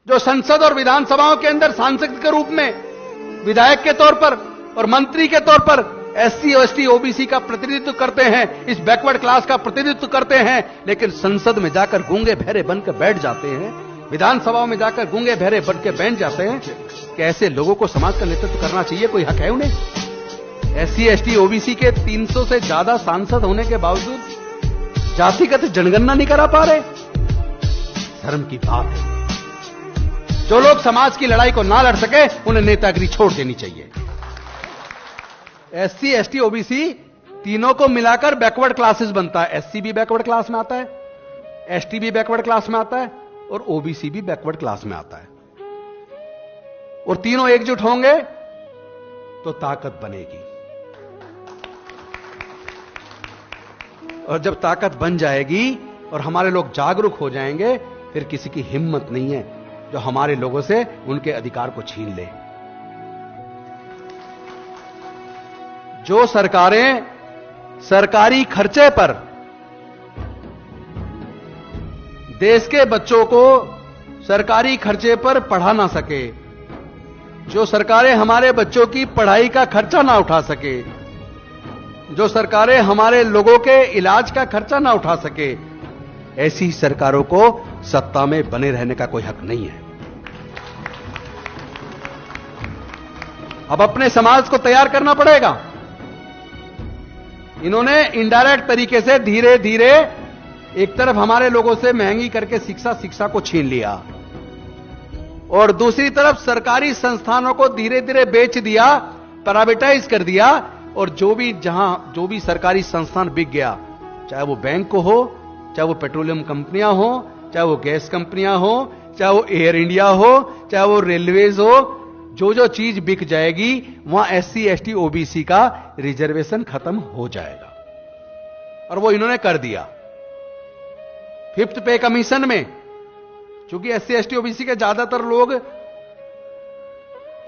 जो संसद और विधानसभाओं के अंदर सांसद के रूप में, विधायक के तौर पर और मंत्री के तौर पर एससी, एसटी, ओबीसी का प्रतिनिधित्व करते हैं, इस बैकवर्ड क्लास का प्रतिनिधित्व करते हैं, लेकिन संसद में जाकर गूंगे बहरे बनकर बैठ जाते हैं, विधानसभाओं में जाकर गूंगे बहरे बनकर बैठ जाते हैं। कि ऐसे लोगों को समाज का नेतृत्व करना चाहिए, कोई हक है उन्हें? एससी, एसटी, ओबीसी के 300 से ज्यादा सांसद होने के बावजूद जातिगत जनगणना नहीं करा पा रहे। धर्म की बात है। जो लोग समाज की लड़ाई को ना लड़ सके उन्हें नेतागिरी छोड़ देनी चाहिए। एससी, एसटी, ओबीसी तीनों को मिलाकर बैकवर्ड क्लासेस बनता है। एससी भी बैकवर्ड क्लास में आता है, एसटी भी बैकवर्ड क्लास में आता है और ओबीसी भी बैकवर्ड क्लास में आता है। और तीनों एकजुट होंगे तो ताकत बनेगी। और जब ताकत बन जाएगी और हमारे लोग जागरूक हो जाएंगे, फिर किसी की हिम्मत नहीं है जो हमारे लोगों से उनके अधिकार को छीन ले। जो सरकारें सरकारी खर्चे पर देश के बच्चों को सरकारी खर्चे पर पढ़ा ना सके, जो सरकारें हमारे बच्चों की पढ़ाई का खर्चा ना उठा सके, जो सरकारें हमारे लोगों के इलाज का खर्चा ना उठा सके, ऐसी सरकारों को सत्ता में बने रहने का कोई हक नहीं है। अब अपने समाज को तैयार करना पड़ेगा। इन्होंने इनडायरेक्ट तरीके से धीरे धीरे एक तरफ हमारे लोगों से महंगी करके शिक्षा को छीन लिया और दूसरी तरफ सरकारी संस्थानों को धीरे धीरे बेच दिया, प्राइवेटाइज कर दिया। और जो भी सरकारी संस्थान बिक गया, चाहे वो बैंक को हो, चाहे वो पेट्रोलियम कंपनियां हो, चाहे वो गैस कंपनियां हो, चाहे वो एयर इंडिया हो, चाहे वो रेलवेज हो, जो चीज बिक जाएगी वहां एससी, एसटी, ओबीसी का रिजर्वेशन खत्म हो जाएगा। और वो इन्होंने कर दिया। फिफ्थ पे कमीशन में, क्योंकि एससी, एसटी, ओबीसी के ज्यादातर लोग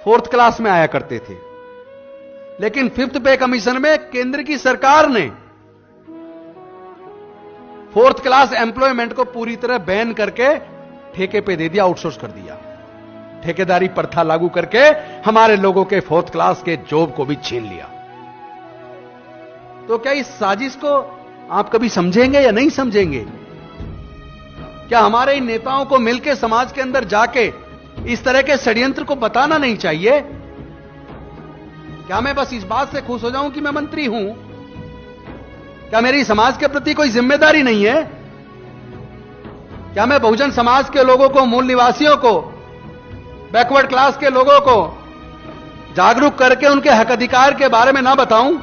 फोर्थ क्लास में आया करते थे, लेकिन फिफ्थ पे कमीशन में केंद्र की सरकार ने फोर्थ क्लास एम्प्लॉयमेंट को पूरी तरह बैन करके ठेके पे दे दिया, आउटसोर्स कर दिया। ठेकेदारी प्रथा लागू करके हमारे लोगों के फोर्थ क्लास के जॉब को भी छीन लिया। तो क्या इस साजिश को आप कभी समझेंगे या नहीं समझेंगे? क्या हमारे इन नेताओं को मिलकर समाज के अंदर जाके इस तरह के षड्यंत्र को बताना नहीं चाहिए? क्या मैं बस इस बात से खुश हो जाऊं कि मैं मंत्री हूं? क्या मेरी समाज के प्रति कोई जिम्मेदारी नहीं है? क्या मैं बहुजन समाज के लोगों को, मूल निवासियों को, बैकवर्ड क्लास के लोगों को जागरूक करके उनके हक अधिकार के बारे में ना बताऊं?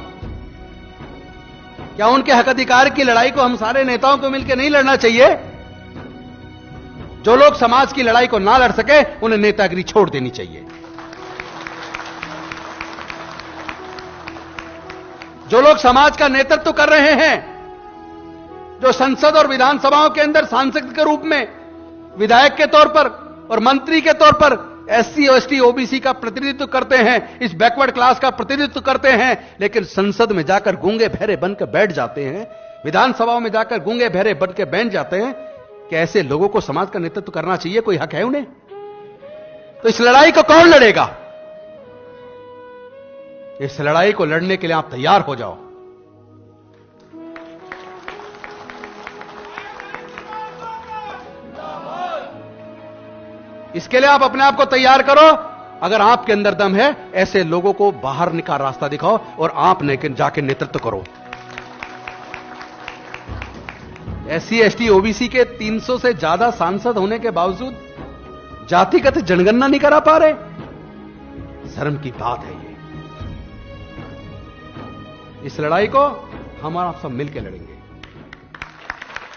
क्या उनके हक अधिकार की लड़ाई को हम सारे नेताओं को मिलकर नहीं लड़ना चाहिए? जो लोग समाज की लड़ाई को ना लड़ सके उन्हें नेतागिरी छोड़ देनी चाहिए। जो लोग समाज का नेतृत्व कर रहे हैं, जो संसद और विधानसभाओं के अंदर सांसद के रूप में, विधायक के तौर पर और मंत्री के तौर पर एससी, एसटी, ओबीसी का प्रतिनिधित्व करते हैं, इस बैकवर्ड क्लास का प्रतिनिधित्व करते हैं, लेकिन संसद में जाकर गूंगे बहरे बनकर बैठ जाते हैं, विधानसभाओं में जाकर गूंगे बहरे बनकर बैठ जाते हैं। कि ऐसे लोगों को समाज का नेतृत्व करना चाहिए, कोई हक है उन्हें? तो इस लड़ाई को कौन लड़ेगा? इस लड़ाई को लड़ने के लिए आप तैयार हो जाओ। इसके लिए आप अपने आप को तैयार करो। अगर आपके अंदर दम है, ऐसे लोगों को बाहर निकाल रास्ता दिखाओ और आप जाके नेतृत्व करो। एससी, एसटी, ओबीसी के 300 से ज्यादा सांसद होने के बावजूद जातिगत जनगणना नहीं करा पा रहे। शर्म की बात है ये। इस लड़ाई को हम आप सब मिलकर लड़ेंगे।